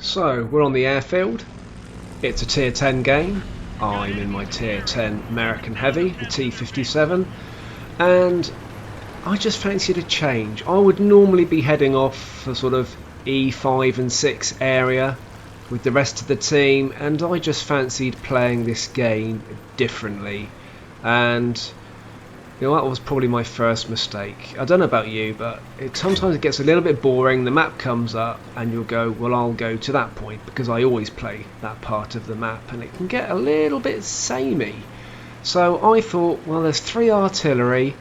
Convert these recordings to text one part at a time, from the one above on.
So we're on the airfield. It's a tier 10 game. I'm in my tier 10 American Heavy, the T57, and I just fancied a change. I would normally be heading off for sort of E5 and 6 area with the rest of the team, and I just fancied playing this game differently. And you know, that was probably my first mistake. I don't know about you, but sometimes it gets a little bit boring. The map comes up and you'll go, well, I'll go to that point because I always play that part of the map, and it can get a little bit samey. So I thought, well, there's 3 artillery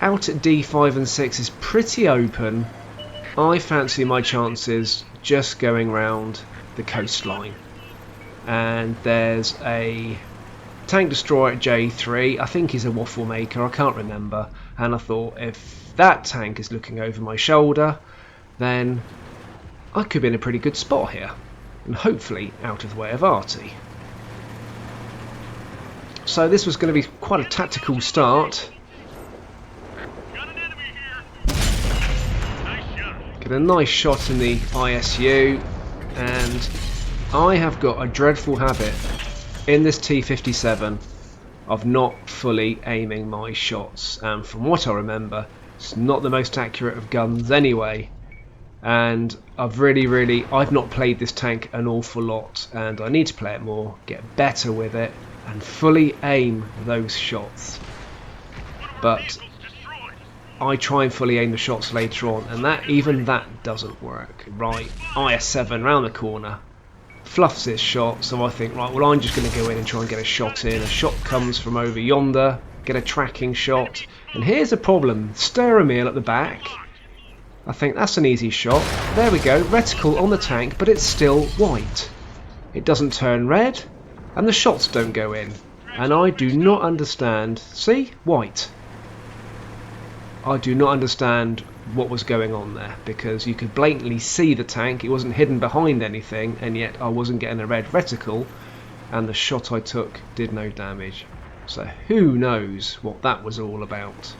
out at D5 and 6 is pretty open. I fancy my chances just going round the coastline, and there's a tank destroyer at J3. I think he's a waffle maker, I can't remember, and I thought if that tank is looking over my shoulder, then I could be in a pretty good spot here, and hopefully out of the way of Artie. So this was going to be quite a tactical start. Get a nice shot in the ISU, and I have got a dreadful habit in this T57 of not fully aiming my shots, and from what I remember, it's not the most accurate of guns anyway, and I've not played this tank an awful lot, and I need to play it more, get better with it, and fully aim those shots. But I try and fully aim the shots later on, and even that doesn't work. Right, IS7 round the corner, fluffs his shot, so I think, right, well, I'm just going to go in and try and get a shot in. A shot comes from over yonder, get a tracking shot, and here's the problem, stir a meal at the back. I think that's an easy shot. There we go, reticle on the tank, but it's still white. It doesn't turn red, and the shots don't go in, and I do not understand. See, white. I do not understand what was going on there, because you could blatantly see the tank, it wasn't hidden behind anything, and yet I wasn't getting a red reticle, and the shot I took did no damage. So who knows what that was all about.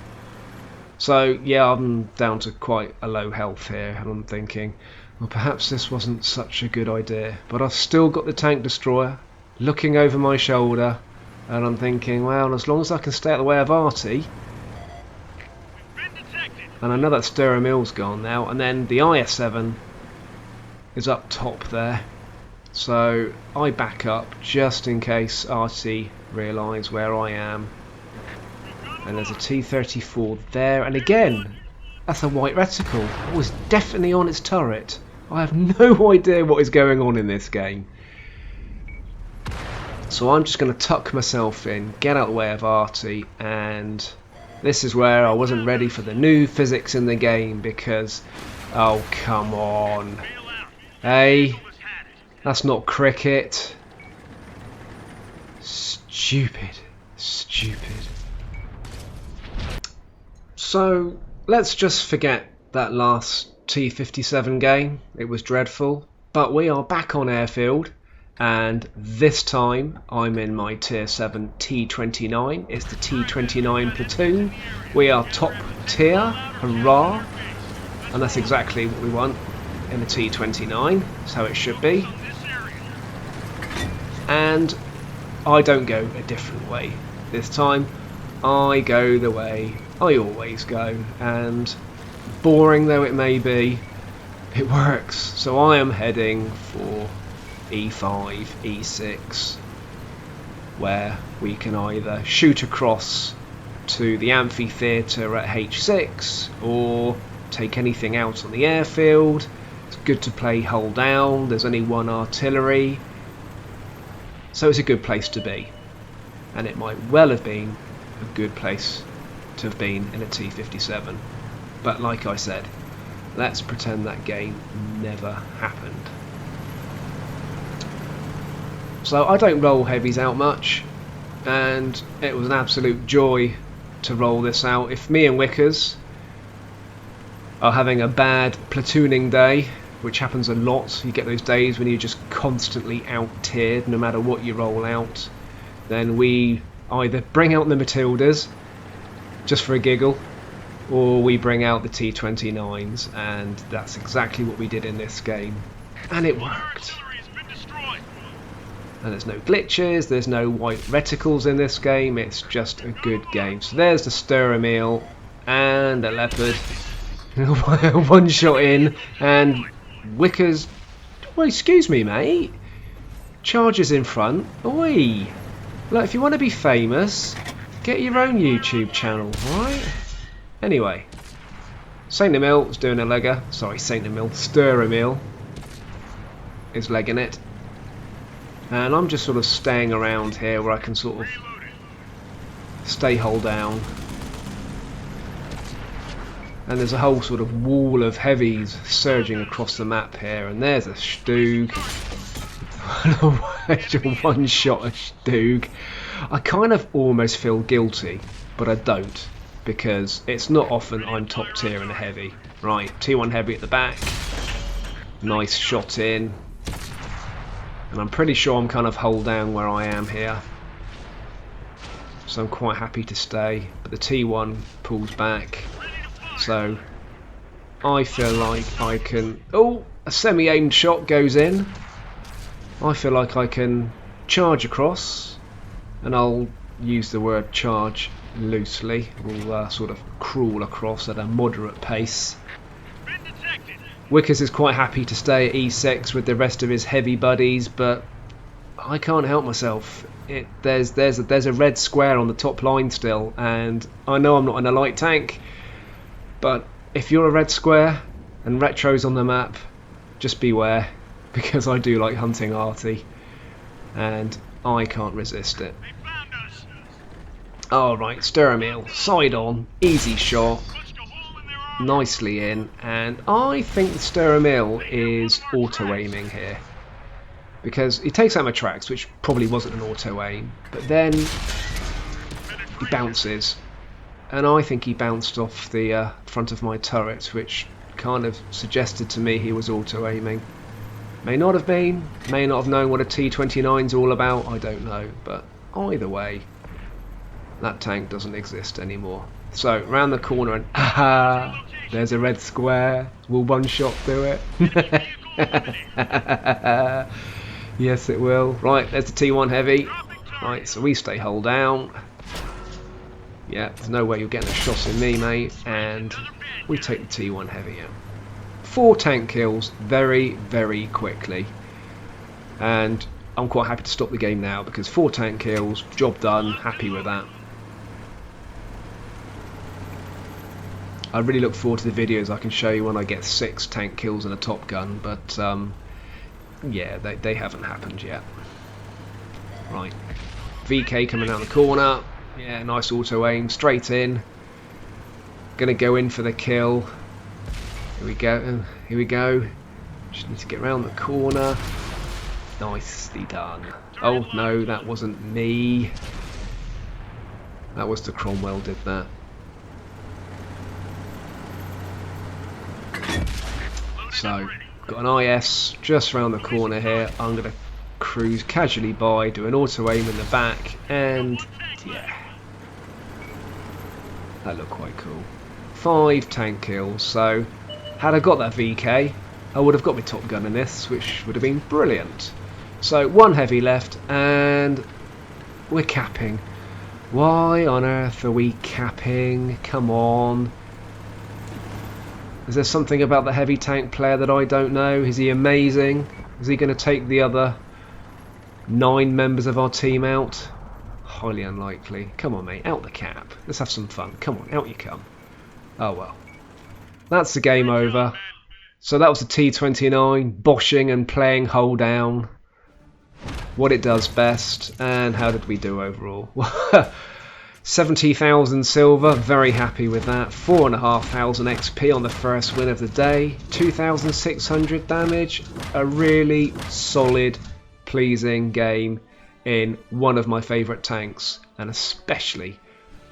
So yeah, I'm down to quite a low health here, and I'm thinking, well, perhaps this wasn't such a good idea, but I've still got the tank destroyer looking over my shoulder, and I'm thinking, well, as long as I can stay out of the way of Artie. And I know that Stirrer Mill's gone now, and then the IS7 is up top there, so I back up just in case Artie realise where I am. And there's a T34 there, and again, that's a white reticle. It was definitely on its turret. I have no idea what is going on in this game. So I'm just going to tuck myself in, get out of the way of Artie, and this is where I wasn't ready for the new physics in the game, because, oh come on, hey, that's not cricket. Stupid. So let's just forget that last T57 game, it was dreadful, but we are back on airfield. And this time I'm in my tier 7 T29. It's the T29 platoon. We are top tier, hurrah! And that's exactly what we want in the T29. That's how it should be. And I don't go a different way this time. I go the way I always go, and boring though it may be, it works. So I am heading for E5, E6, where we can either shoot across to the amphitheatre at H6 or take anything out on the airfield. It's good to play hull down, there's only 1 artillery, so it's a good place to be, and it might well have been a good place to have been in a T57, but like I said, let's pretend that game never happened. So I don't roll heavies out much, and it was an absolute joy to roll this out. If me and Wickers are having a bad platooning day, which happens a lot, you get those days when you're just constantly out-tiered no matter what you roll out, then we either bring out the Matildas just for a giggle, or we bring out the T29s, and that's exactly what we did in this game. And it worked. And there's no glitches, there's no white reticles in this game, it's just a good game. So there's the stir meal and a leopard. One shot in, and Wickers, well, excuse me mate, charges in front. Oi! Look, if you want to be famous, get your own YouTube channel, right? Anyway, Saint Emil is doing a legger. Sorry, Saint Emil, Stir Emil is legging it. And I'm just sort of staying around here where I can sort of stay hull down. And there's a whole sort of wall of heavies surging across the map here. And there's a Stug. One shot of Stug. I kind of almost feel guilty, but I don't. Because it's not often I'm top tier in a heavy. Right, T1 heavy at the back. Nice shot in. And I'm pretty sure I'm kind of hull down where I am here. So I'm quite happy to stay. But the T1 pulls back. So I feel like I can... Oh! A semi-aimed shot goes in. I feel like I can charge across. And I'll use the word charge loosely. We'll sort of crawl across at a moderate pace. Wickers is quite happy to stay at E6 with the rest of his heavy buddies, but I can't help myself. There's a red square on the top line still, and I know I'm not in a light tank, but if you're a red square and Retro's on the map, just beware, because I do like hunting Artie, and I can't resist it. Alright, Stir Emil, side on, easy shot. Nicely in, and I think the Stir Emil is auto-aiming here, because he takes out my tracks, which probably wasn't an auto-aim, but then he bounces, and I think he bounced off the front of my turret, which kind of suggested to me he was auto-aiming. May not have been, may not have known what a T29 is all about, I don't know, but either way, that tank doesn't exist anymore. So, round the corner and aha! There's a red square. Will one shot do it? Yes, it will. Right, there's the T1 heavy. Right, so we stay hull down. Yeah, there's no way you're getting a shot in me, mate. And we take the T1 heavy out. 4 tank kills very, very quickly. And I'm quite happy to stop the game now because 4 tank kills, job done, happy with that. I really look forward to the videos I can show you when I get 6 tank kills and a top gun, but yeah, they haven't happened yet. Right, VK coming down the corner, yeah, nice auto aim, straight in. Gonna go in for the kill. Here we go, here we go. Just need to get around the corner. Nicely done. Oh no, that wasn't me. That was the Cromwell did that. So, got an IS just round the corner here. I'm going to cruise casually by, do an auto aim in the back, and yeah, that looked quite cool. 5 tank kills, so had I got that VK, I would have got my top gun in this, which would have been brilliant. So 1 heavy left, and we're capping. Why on earth are we capping? Come on. Is there something about the heavy tank player that I don't know? Is he amazing? Is he going to take the other 9 members of our team out? Highly unlikely. Come on, mate, out the cap. Let's have some fun. Come on, out you come. Oh well. That's the game over. So that was the T29, boshing and playing hull down. What it does best. And how did we do overall? 70,000 silver, very happy with that. 4,500 XP on the first win of the day. 2,600 damage. A really solid, pleasing game in one of my favourite tanks, and especially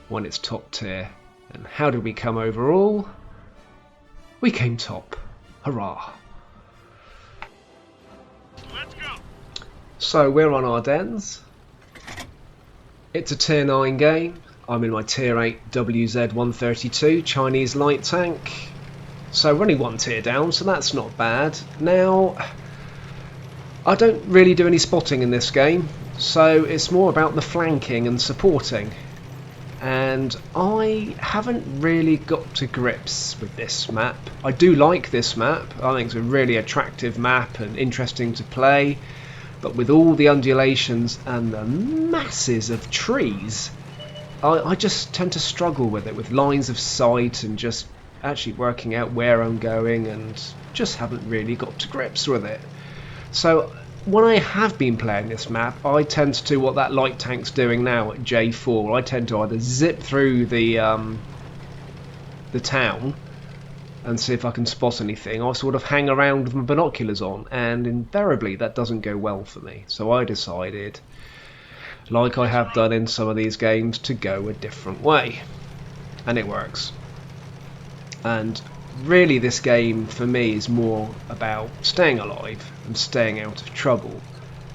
when it's top tier. And how did we come overall? We came top. Hurrah! Let's go. So we're on Ardennes. It's a tier 9 game. I'm in my tier 8 Wz132 Chinese light tank. So we're only 1 tier down, so that's not bad. Now, I don't really do any spotting in this game, so it's more about the flanking and supporting. And I haven't really got to grips with this map. I do like this map. I think it's a really attractive map and interesting to play. But with all the undulations and the masses of trees, I just tend to struggle with it, with lines of sight and just actually working out where I'm going, and just haven't really got to grips with it. So when I have been playing this map, I tend to do what that light tank's doing now at J4. I tend to either zip through the town and see if I can spot anything, or sort of hang around with my binoculars on, and invariably that doesn't go well for me. So I decided, like I have done in some of these games, to go a different way, and it works. And really this game for me is more about staying alive and staying out of trouble.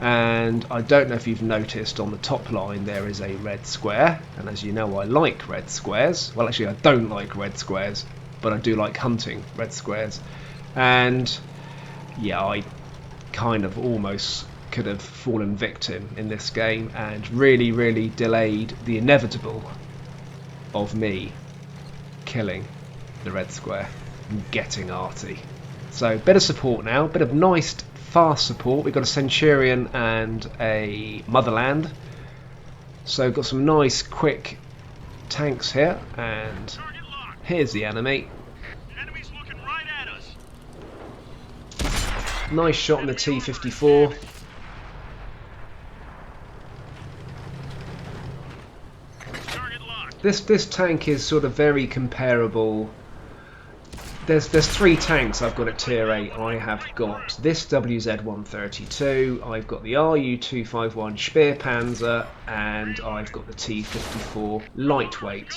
And I don't know if you've noticed, on the top line there is a red square, and as you know, I like red squares. Well, actually I don't like red squares, but I do like hunting red squares. And yeah, I kind of almost could have fallen victim in this game and really delayed the inevitable of me killing the red square and getting Artie. So bit of support now, bit of nice fast support. We've got a Centurion and a Motherland, so got some nice quick tanks here. And here's the enemy. Enemy's looking right at us. Nice shot on the T54. This tank is sort of very comparable. There's three tanks I've got at tier 8. I have got this WZ132, I've got the RU251 Speer Panzer, and I've got the T54 lightweight.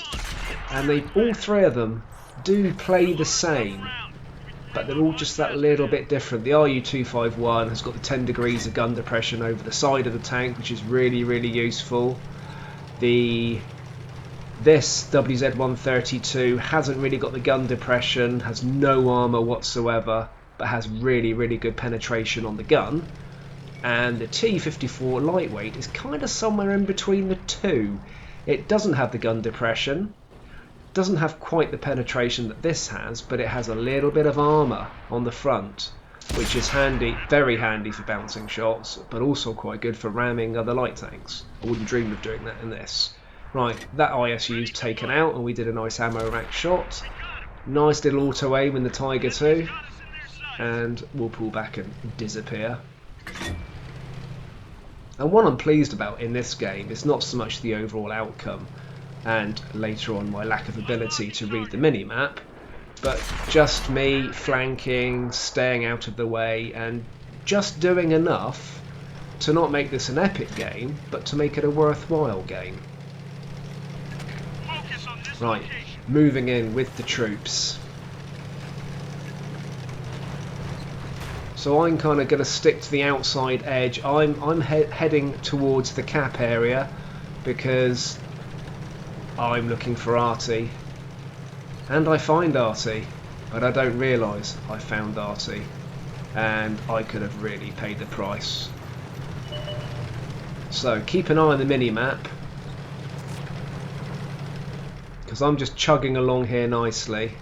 And all three of them do play the same, but they're all just that little bit different. The RU251 has got the 10 degrees of gun depression over the side of the tank, which is really useful. This WZ132 hasn't really got the gun depression, has no armour whatsoever, but has really good penetration on the gun. And the T54 lightweight is kind of somewhere in between the two. It doesn't have the gun depression, doesn't have quite the penetration that this has, but it has a little bit of armour on the front, which is handy, very handy for bouncing shots, but also quite good for ramming other light tanks. I wouldn't dream of doing that in this. Right, that ISU's taken out, and we did a nice ammo rack shot. Nice little auto aim in the Tiger 2, and we'll pull back and disappear. And what I'm pleased about in this game is not so much the overall outcome, and later on my lack of ability to read the mini-map, but just me flanking, staying out of the way, and just doing enough to not make this an epic game, but to make it a worthwhile game. Right, moving in with the troops. So I'm kind of going to stick to the outside edge. I'm heading towards the cap area because I'm looking for Artie. And I find Artie, but I don't realise I found Artie. And I could have really paid the price. So keep an eye on the mini-map, because I'm just chugging along here nicely.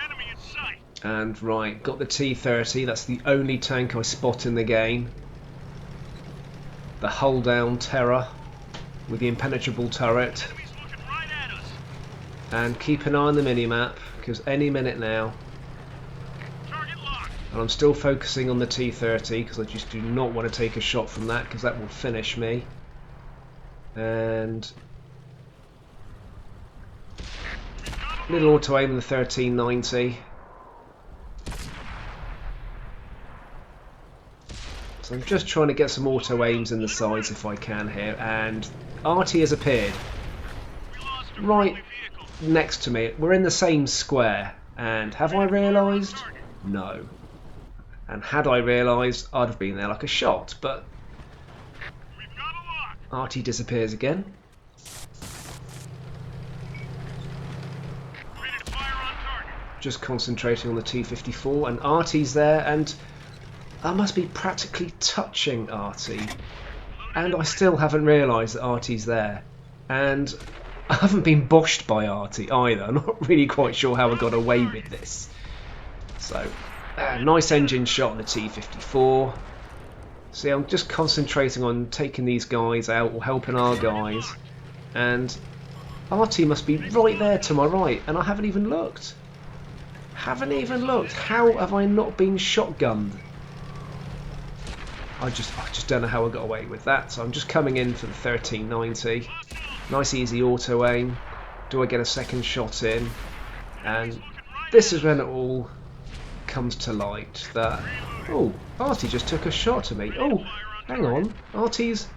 Enemy in sight. And right, got the T30, that's the only tank I spot in the game. The hull down terror with the impenetrable turret. Enemy's looking right at us. And keep an eye on the mini-map, because any minute now. Target locked. And I'm still focusing on the T30 because I just do not want to take a shot from that, because that will finish me. And little auto aim in the 1390. So I'm just trying to get some auto aims in the sides if I can here. And Artie has appeared right next to me. We're in the same square. And have I realised? No. And had I realised, I'd have been there like a shot, but Artie disappears again. just concentrating on the T54, and Artie's there, and I must be practically touching Artie, and I still haven't realised that Artie's there, and I haven't been boshed by Artie either. I'm not really quite sure how I got away with this. So, nice engine shot on the T54. See, I'm just concentrating on taking these guys out or helping our guys, and Artie must be right there to my right, and I haven't even looked. Haven't even looked. How have I not been shotgunned? I just don't know how I got away with that. So I'm just coming in for the 1390. Nice easy auto aim. Do I get a second shot in? And this is when it all comes to light that, oh, Artie just took a shot at me. Oh, hang on, Artie's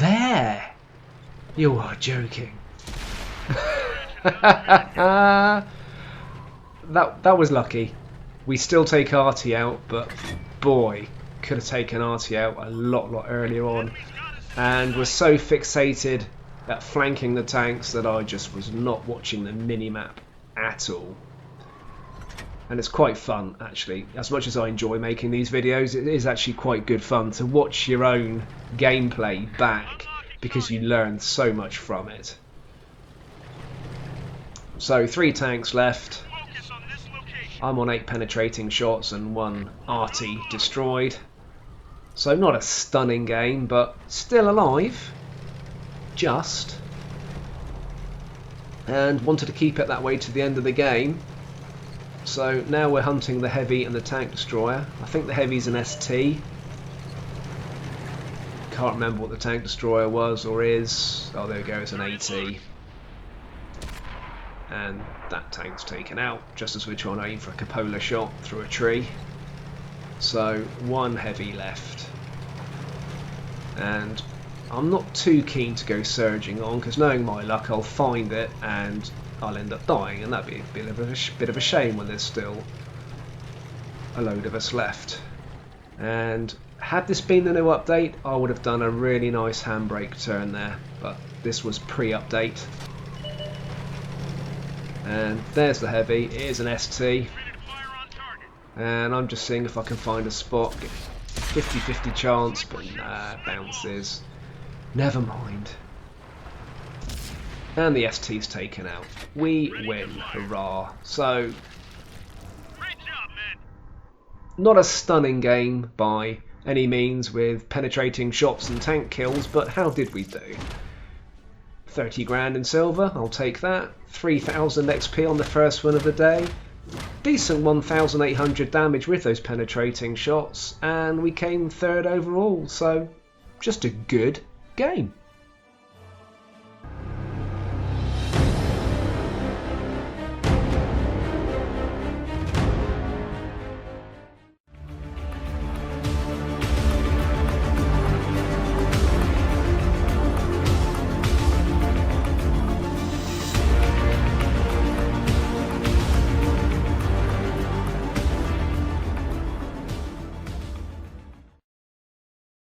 there. You are joking. that was lucky. We still take Artie out, but boy, could have taken Artie out a lot earlier on, and was so fixated at flanking the tanks that I just was not watching the minimap at all. And it's quite fun, actually. As much as I enjoy making these videos, it is actually quite good fun to watch your own gameplay back, because you learn so much from it. So 3 tanks left. I'm on 8 penetrating shots and 1 Artie destroyed. So not a stunning game, but still alive. Just. And wanted to keep it that way to the end of the game. So now we're hunting the heavy and the tank destroyer. I think the heavy's an ST. Can't remember what the tank destroyer was or is. Oh, there we go, it's an AT. And that tank's taken out just as we're trying to aim for a cupola shot through a tree. So 1 heavy left. And I'm not too keen to go surging on, because knowing my luck, I'll find it and I'll end up dying, and that'd be a bit of a shame when there's still a load of us left. And had this been the new update, I would have done a really nice handbrake turn there, but this was pre-update. And there's the heavy. It is an ST, and I'm just seeing if I can find a spot. 50-50 chance, but nah, bounces. Never mind. And the ST's taken out. We win, hurrah. So, not a stunning game by any means with penetrating shots and tank kills, but how did we do? 30 grand in silver, I'll take that. 3000 XP on the first one of the day. Decent 1800 damage with those penetrating shots, and we came 3rd overall, so just a good game.